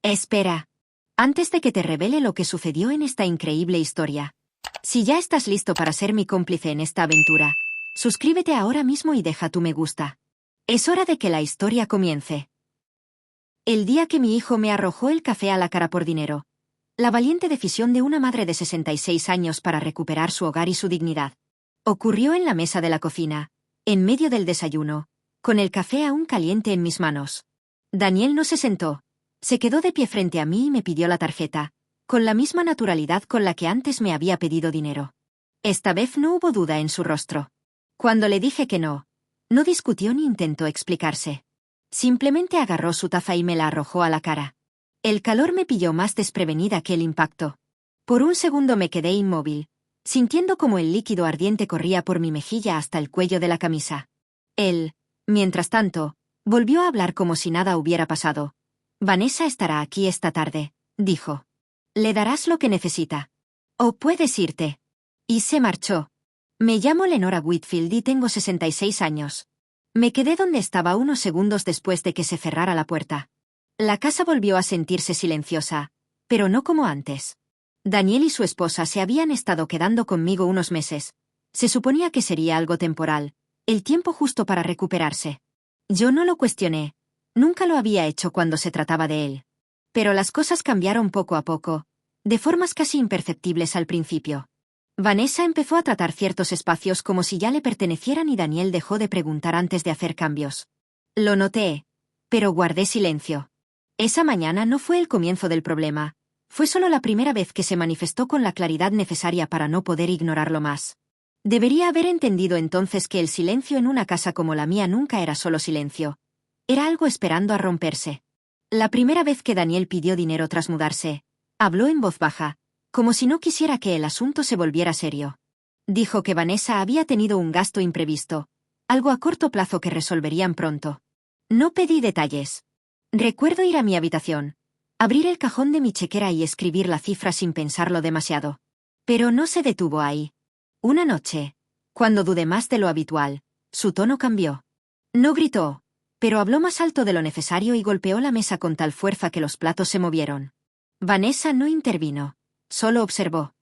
Espera. Antes de que te revele lo que sucedió en esta increíble historia. Si ya estás listo para ser mi cómplice en esta aventura, suscríbete ahora mismo y deja tu me gusta. Es hora de que la historia comience. El día que mi hijo me arrojó el café a la cara por dinero. La valiente decisión de una madre de 66 años para recuperar su hogar y su dignidad. Ocurrió en la mesa de la cocina, en medio del desayuno, con el café aún caliente en mis manos. Daniel no se sentó. Se quedó de pie frente a mí y me pidió la tarjeta, con la misma naturalidad con la que antes me había pedido dinero. Esta vez no hubo duda en su rostro. Cuando le dije que no discutió ni intentó explicarse. Simplemente agarró su taza y me la arrojó a la cara. El calor me pilló más desprevenida que el impacto. Por un segundo me quedé inmóvil, sintiendo como el líquido ardiente corría por mi mejilla hasta el cuello de la camisa. Él, mientras tanto, volvió a hablar como si nada hubiera pasado. Vanessa estará aquí esta tarde, dijo. Le darás lo que necesita. O puedes irte. Y se marchó. Me llamo Lenora Whitfield y tengo 66 años. Me quedé donde estaba unos segundos después de que se cerrara la puerta. La casa volvió a sentirse silenciosa, pero no como antes. Daniel y su esposa se habían estado quedando conmigo unos meses. Se suponía que sería algo temporal, el tiempo justo para recuperarse. Yo no lo cuestioné. Nunca lo había hecho cuando se trataba de él. Pero las cosas cambiaron poco a poco, de formas casi imperceptibles al principio. Vanessa empezó a tratar ciertos espacios como si ya le pertenecieran y Daniel dejó de preguntar antes de hacer cambios. Lo noté, pero guardé silencio. Esa mañana no fue el comienzo del problema, fue solo la primera vez que se manifestó con la claridad necesaria para no poder ignorarlo más. Debería haber entendido entonces que el silencio en una casa como la mía nunca era solo silencio. Era algo esperando a romperse. La primera vez que Daniel pidió dinero tras mudarse, habló en voz baja, como si no quisiera que el asunto se volviera serio. Dijo que Vanessa había tenido un gasto imprevisto, algo a corto plazo que resolverían pronto. No pedí detalles. Recuerdo ir a mi habitación, abrir el cajón de mi chequera y escribir la cifra sin pensarlo demasiado. Pero no se detuvo ahí. Una noche, cuando dudé más de lo habitual, su tono cambió. No gritó, pero habló más alto de lo necesario y golpeó la mesa con tal fuerza que los platos se movieron. Vanessa no intervino, solo observó.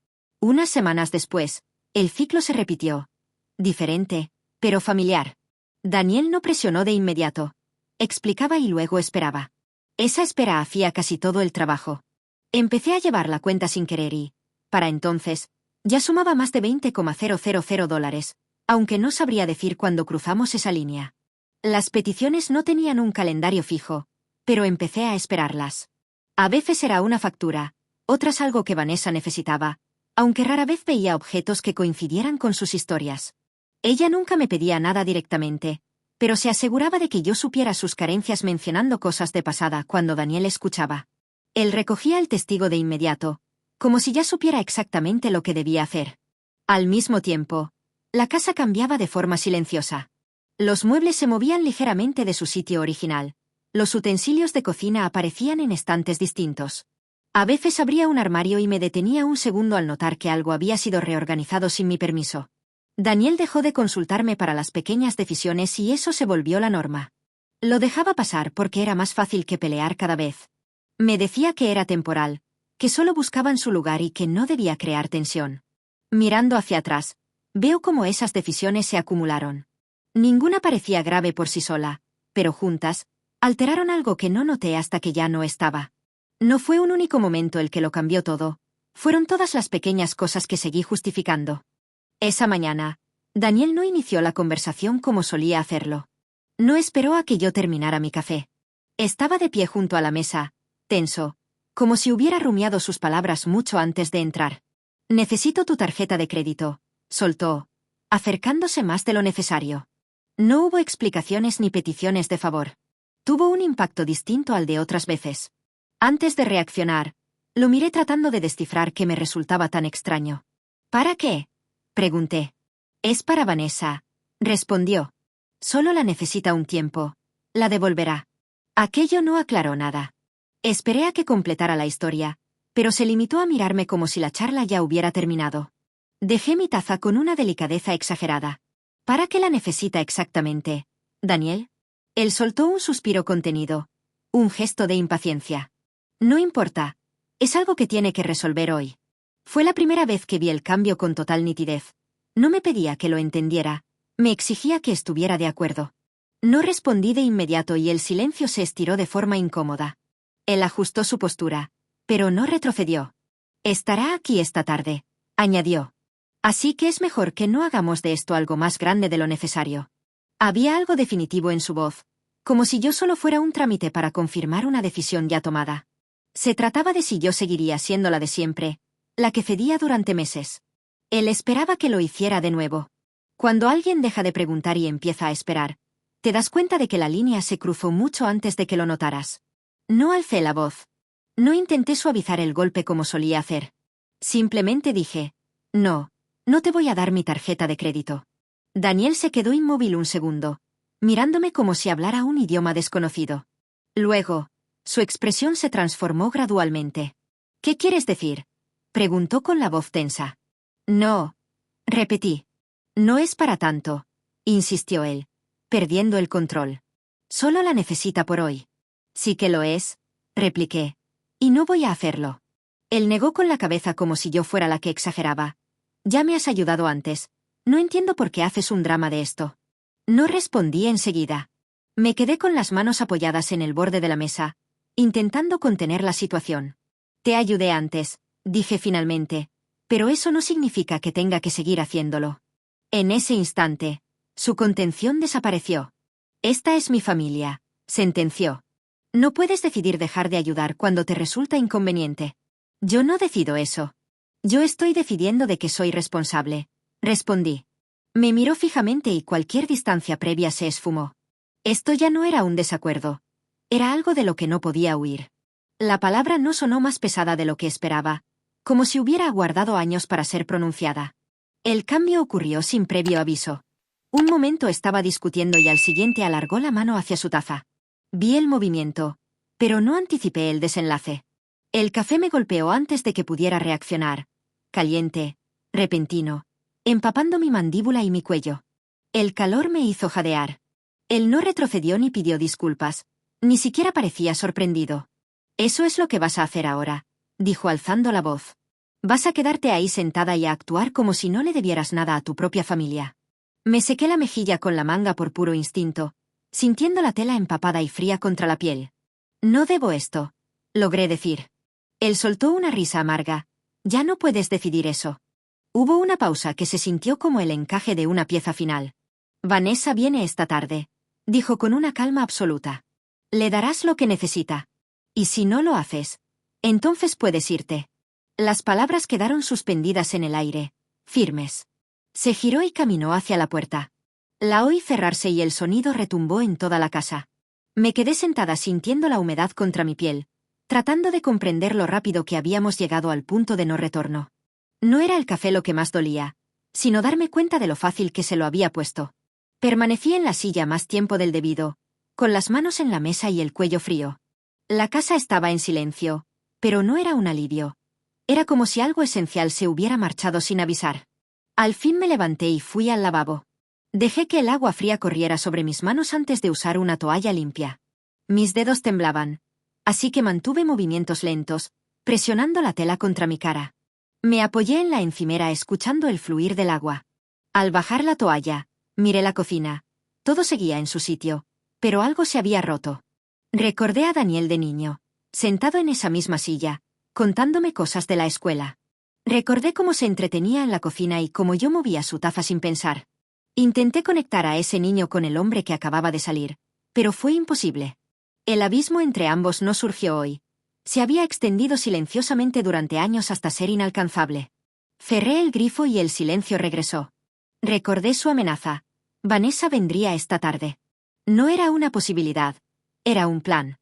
Unas semanas después, el ciclo se repitió. Diferente, pero familiar. Daniel no presionó de inmediato. Explicaba y luego esperaba. Esa espera hacía casi todo el trabajo. Empecé a llevar la cuenta sin querer y, para entonces, ya sumaba más de $20,000, aunque no sabría decir cuándo cruzamos esa línea. Las peticiones no tenían un calendario fijo, pero empecé a esperarlas. A veces era una factura, otras algo que Vanessa necesitaba, aunque rara vez veía objetos que coincidieran con sus historias. Ella nunca me pedía nada directamente, pero se aseguraba de que yo supiera sus carencias mencionando cosas de pasada cuando Daniel escuchaba. Él recogía el testigo de inmediato, como si ya supiera exactamente lo que debía hacer. Al mismo tiempo, la casa cambiaba de forma silenciosa. Los muebles se movían ligeramente de su sitio original. Los utensilios de cocina aparecían en estantes distintos. A veces abría un armario y me detenía un segundo al notar que algo había sido reorganizado sin mi permiso. Daniel dejó de consultarme para las pequeñas decisiones y eso se volvió la norma. Lo dejaba pasar porque era más fácil que pelear cada vez. Me decía que era temporal, que solo buscaban su lugar y que no debía crear tensión. Mirando hacia atrás, veo cómo esas decisiones se acumularon. Ninguna parecía grave por sí sola, pero juntas, alteraron algo que no noté hasta que ya no estaba. No fue un único momento el que lo cambió todo, fueron todas las pequeñas cosas que seguí justificando. Esa mañana, Daniel no inició la conversación como solía hacerlo. No esperó a que yo terminara mi café. Estaba de pie junto a la mesa, tenso, como si hubiera rumiado sus palabras mucho antes de entrar. Necesito tu tarjeta de crédito, soltó, acercándose más de lo necesario. No hubo explicaciones ni peticiones de favor. Tuvo un impacto distinto al de otras veces. Antes de reaccionar, lo miré tratando de descifrar qué me resultaba tan extraño. ¿Para qué?, pregunté. Es para Vanessa, respondió. Solo la necesita un tiempo. La devolverá. Aquello no aclaró nada. Esperé a que completara la historia, pero se limitó a mirarme como si la charla ya hubiera terminado. Dejé mi taza con una delicadeza exagerada. ¿Para qué la necesita exactamente, Daniel? Él soltó un suspiro contenido, un gesto de impaciencia. No importa. Es algo que tiene que resolver hoy. Fue la primera vez que vi el cambio con total nitidez. No me pedía que lo entendiera. Me exigía que estuviera de acuerdo. No respondí de inmediato y el silencio se estiró de forma incómoda. Él ajustó su postura, pero no retrocedió. Estará aquí esta tarde, añadió. Así que es mejor que no hagamos de esto algo más grande de lo necesario. Había algo definitivo en su voz, como si yo solo fuera un trámite para confirmar una decisión ya tomada. Se trataba de si yo seguiría siendo la de siempre, la que cedía durante meses. Él esperaba que lo hiciera de nuevo. Cuando alguien deja de preguntar y empieza a esperar, te das cuenta de que la línea se cruzó mucho antes de que lo notaras. No alcé la voz. No intenté suavizar el golpe como solía hacer. Simplemente dije, no, no te voy a dar mi tarjeta de crédito. Daniel se quedó inmóvil un segundo, mirándome como si hablara un idioma desconocido. Luego, su expresión se transformó gradualmente. ¿Qué quieres decir?, preguntó con la voz tensa. No, repetí. No es para tanto, insistió él, perdiendo el control. Solo la necesita por hoy. Sí que lo es, repliqué. Y no voy a hacerlo. Él negó con la cabeza como si yo fuera la que exageraba. Ya me has ayudado antes. No entiendo por qué haces un drama de esto. No respondí enseguida. Me quedé con las manos apoyadas en el borde de la mesa, intentando contener la situación. Te ayudé antes, dije finalmente, pero eso no significa que tenga que seguir haciéndolo. En ese instante, su contención desapareció. Esta es mi familia, sentenció. No puedes decidir dejar de ayudar cuando te resulta inconveniente. Yo no decido eso. Yo estoy decidiendo de que soy responsable, respondí. Me miró fijamente y cualquier distancia previa se esfumó. Esto ya no era un desacuerdo. Era algo de lo que no podía huir. La palabra no sonó más pesada de lo que esperaba, como si hubiera aguardado años para ser pronunciada. El cambio ocurrió sin previo aviso. Un momento estaba discutiendo y al siguiente alargó la mano hacia su taza. Vi el movimiento, pero no anticipé el desenlace. El café me golpeó antes de que pudiera reaccionar. Caliente, repentino, empapando mi mandíbula y mi cuello. El calor me hizo jadear. Él no retrocedió ni pidió disculpas, ni siquiera parecía sorprendido. «Eso es lo que vas a hacer ahora», dijo alzando la voz. «Vas a quedarte ahí sentada y a actuar como si no le debieras nada a tu propia familia». Me sequé la mejilla con la manga por puro instinto, sintiendo la tela empapada y fría contra la piel. «No debo esto», logré decir. Él soltó una risa amarga. «Ya no puedes decidir eso». Hubo una pausa que se sintió como el encaje de una pieza final. «Vanessa viene esta tarde», dijo con una calma absoluta. «Le darás lo que necesita. Y si no lo haces, entonces puedes irte». Las palabras quedaron suspendidas en el aire, firmes. Se giró y caminó hacia la puerta. La oí cerrarse y el sonido retumbó en toda la casa. Me quedé sentada sintiendo la humedad contra mi piel, tratando de comprender lo rápido que habíamos llegado al punto de no retorno. No era el café lo que más dolía, sino darme cuenta de lo fácil que se lo había puesto. Permanecí en la silla más tiempo del debido, con las manos en la mesa y el cuello frío. La casa estaba en silencio, pero no era un alivio. Era como si algo esencial se hubiera marchado sin avisar. Al fin me levanté y fui al lavabo. Dejé que el agua fría corriera sobre mis manos antes de usar una toalla limpia. Mis dedos temblaban, así que mantuve movimientos lentos, presionando la tela contra mi cara. Me apoyé en la encimera escuchando el fluir del agua. Al bajar la toalla, miré la cocina. Todo seguía en su sitio, pero algo se había roto. Recordé a Daniel de niño, sentado en esa misma silla, contándome cosas de la escuela. Recordé cómo se entretenía en la cocina y cómo yo movía su taza sin pensar. Intenté conectar a ese niño con el hombre que acababa de salir, pero fue imposible. El abismo entre ambos no surgió hoy. Se había extendido silenciosamente durante años hasta ser inalcanzable. Cerré el grifo y el silencio regresó. Recordé su amenaza. Vanessa vendría esta tarde. No era una posibilidad, era un plan.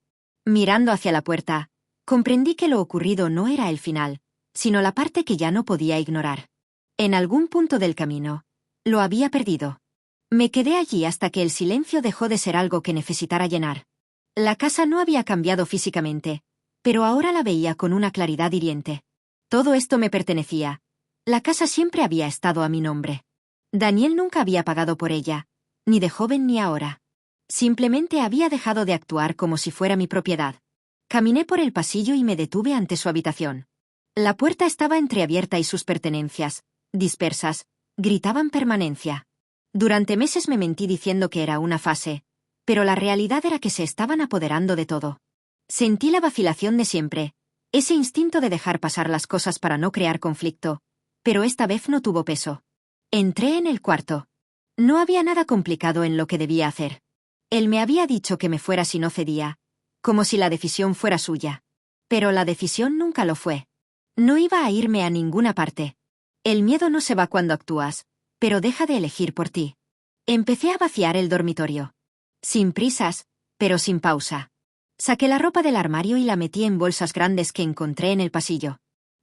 Mirando hacia la puerta, comprendí que lo ocurrido no era el final, sino la parte que ya no podía ignorar. En algún punto del camino, lo había perdido. Me quedé allí hasta que el silencio dejó de ser algo que necesitara llenar. La casa no había cambiado físicamente, pero ahora la veía con una claridad hiriente. Todo esto me pertenecía. La casa siempre había estado a mi nombre. Daniel nunca había pagado por ella, ni de joven ni ahora. Simplemente había dejado de actuar como si fuera mi propiedad. Caminé por el pasillo y me detuve ante su habitación. La puerta estaba entreabierta y sus pertenencias, dispersas, gritaban permanencia. Durante meses me mentí diciendo que era una fase, pero la realidad era que se estaban apoderando de todo. Sentí la vacilación de siempre, ese instinto de dejar pasar las cosas para no crear conflicto, pero esta vez no tuvo peso. Entré en el cuarto. No había nada complicado en lo que debía hacer. Él me había dicho que me fuera si no cedía, como si la decisión fuera suya. Pero la decisión nunca lo fue. No iba a irme a ninguna parte. El miedo no se va cuando actúas, pero deja de elegir por ti. Empecé a vaciar el dormitorio. Sin prisas, pero sin pausa. Saqué la ropa del armario y la metí en bolsas grandes que encontré en el pasillo.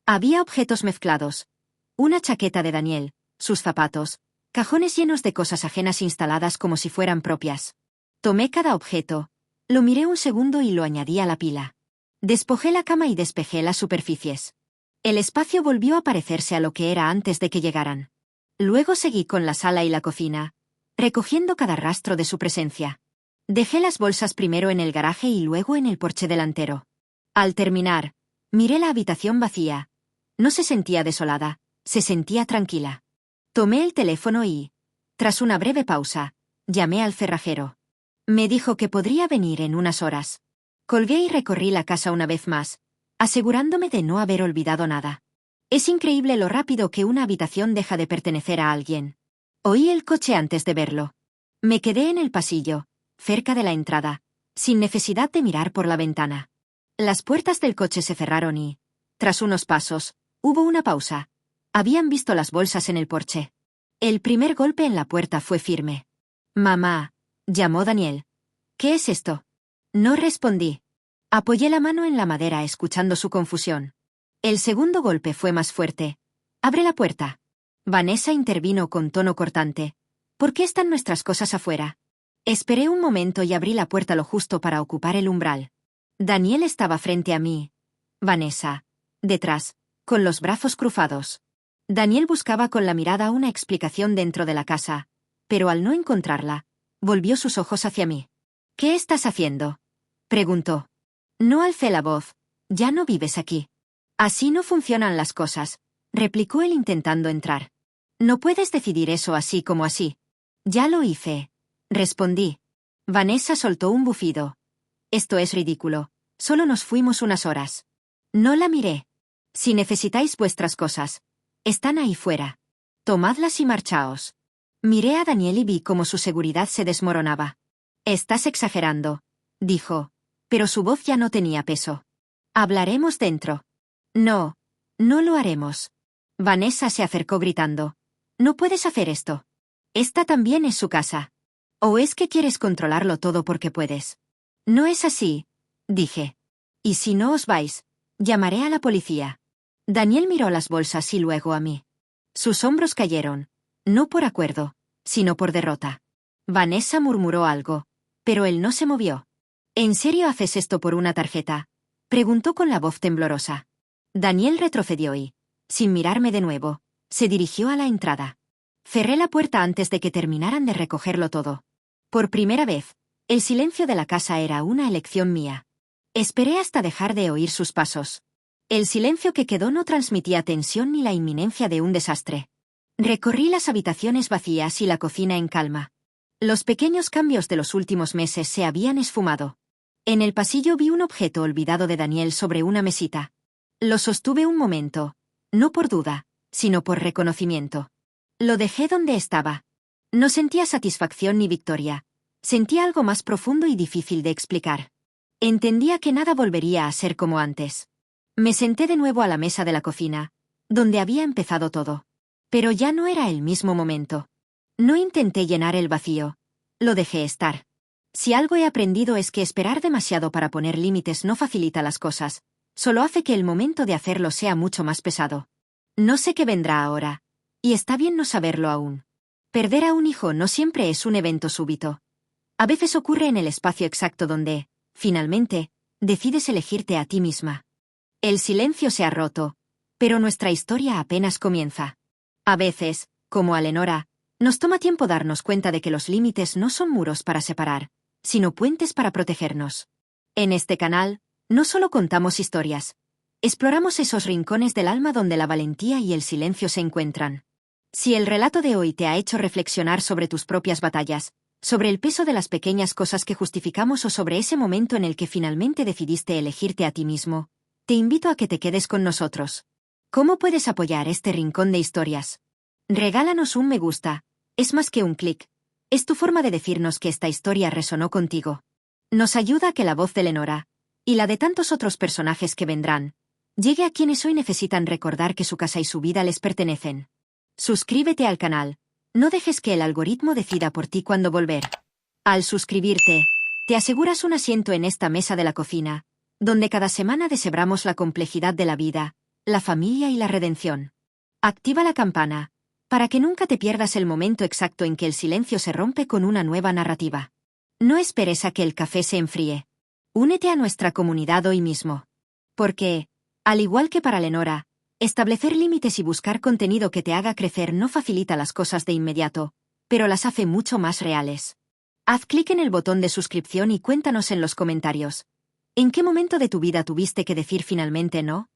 Había objetos mezclados. Una chaqueta de Daniel, sus zapatos, cajones llenos de cosas ajenas instaladas como si fueran propias. Tomé cada objeto, lo miré un segundo y lo añadí a la pila. Despojé la cama y despejé las superficies. El espacio volvió a parecerse a lo que era antes de que llegaran. Luego seguí con la sala y la cocina, recogiendo cada rastro de su presencia. Dejé las bolsas primero en el garaje y luego en el porche delantero. Al terminar, miré la habitación vacía. No se sentía desolada, se sentía tranquila. Tomé el teléfono y, tras una breve pausa, llamé al cerrajero. Me dijo que podría venir en unas horas. Colgué y recorrí la casa una vez más, asegurándome de no haber olvidado nada. Es increíble lo rápido que una habitación deja de pertenecer a alguien. Oí el coche antes de verlo. Me quedé en el pasillo, cerca de la entrada, sin necesidad de mirar por la ventana. Las puertas del coche se cerraron y, tras unos pasos, hubo una pausa. Habían visto las bolsas en el porche. El primer golpe en la puerta fue firme. «Mamá», llamó Daniel. «¿Qué es esto?» No respondí. Apoyé la mano en la madera escuchando su confusión. El segundo golpe fue más fuerte. «Abre la puerta». Vanessa intervino con tono cortante. «¿Por qué están nuestras cosas afuera?» Esperé un momento y abrí la puerta lo justo para ocupar el umbral. Daniel estaba frente a mí. Vanessa, detrás, con los brazos cruzados. Daniel buscaba con la mirada una explicación dentro de la casa, pero al no encontrarla, volvió sus ojos hacia mí. «¿Qué estás haciendo?», preguntó. No alcé la voz. «Ya no vives aquí». «Así no funcionan las cosas», replicó él intentando entrar. «No puedes decidir eso así como así». «Ya lo hice», respondí. Vanessa soltó un bufido. «Esto es ridículo. Solo nos fuimos unas horas». No la miré. «Si necesitáis vuestras cosas, están ahí fuera. Tomadlas y marchaos». Miré a Daniel y vi cómo su seguridad se desmoronaba. «Estás exagerando», dijo, pero su voz ya no tenía peso. «Hablaremos dentro». «No, no lo haremos». Vanessa se acercó gritando. «No puedes hacer esto. Esta también es su casa. ¿O es que quieres controlarlo todo porque puedes?» «No es así», dije. «Y si no os vais, llamaré a la policía». Daniel miró las bolsas y luego a mí. Sus hombros cayeron, no por acuerdo, sino por derrota. Vanessa murmuró algo, pero él no se movió. «¿En serio haces esto por una tarjeta?», preguntó con la voz temblorosa. Daniel retrocedió y, sin mirarme de nuevo, se dirigió a la entrada. Cerré la puerta antes de que terminaran de recogerlo todo. Por primera vez, el silencio de la casa era una elección mía. Esperé hasta dejar de oír sus pasos. El silencio que quedó no transmitía tensión ni la inminencia de un desastre. Recorrí las habitaciones vacías y la cocina en calma. Los pequeños cambios de los últimos meses se habían esfumado. En el pasillo vi un objeto olvidado de Daniel sobre una mesita. Lo sostuve un momento, no por duda, sino por reconocimiento. Lo dejé donde estaba. No sentía satisfacción ni victoria. Sentía algo más profundo y difícil de explicar. Entendía que nada volvería a ser como antes. Me senté de nuevo a la mesa de la cocina, donde había empezado todo. Pero ya no era el mismo momento. No intenté llenar el vacío. Lo dejé estar. Si algo he aprendido es que esperar demasiado para poner límites no facilita las cosas, solo hace que el momento de hacerlo sea mucho más pesado. No sé qué vendrá ahora, y está bien no saberlo aún. Perder a un hijo no siempre es un evento súbito. A veces ocurre en el espacio exacto donde, finalmente, decides elegirte a ti misma. El silencio se ha roto, pero nuestra historia apenas comienza. A veces, como a Lenora, nos toma tiempo darnos cuenta de que los límites no son muros para separar, sino puentes para protegernos. En este canal, No solo contamos historias. Exploramos esos rincones del alma donde la valentía y el silencio se encuentran. Si el relato de hoy te ha hecho reflexionar sobre tus propias batallas, sobre el peso de las pequeñas cosas que justificamos o sobre ese momento en el que finalmente decidiste elegirte a ti mismo, te invito a que te quedes con nosotros. ¿Cómo puedes apoyar este rincón de historias? Regálanos un me gusta. Es más que un clic. Es tu forma de decirnos que esta historia resonó contigo. Nos ayuda a que la voz de Lenora, y la de tantos otros personajes que vendrán, llegue a quienes hoy necesitan recordar que su casa y su vida les pertenecen. Suscríbete al canal. No dejes que el algoritmo decida por ti cuándo volver. Al suscribirte, te aseguras un asiento en esta mesa de la cocina, donde cada semana deshebramos la complejidad de la vida, la familia y la redención. Activa la campana, para que nunca te pierdas el momento exacto en que el silencio se rompe con una nueva narrativa. No esperes a que el café se enfríe. Únete a nuestra comunidad hoy mismo. Porque, al igual que para Lenora, establecer límites y buscar contenido que te haga crecer no facilita las cosas de inmediato, pero las hace mucho más reales. Haz clic en el botón de suscripción y cuéntanos en los comentarios. ¿En qué momento de tu vida tuviste que decir finalmente no?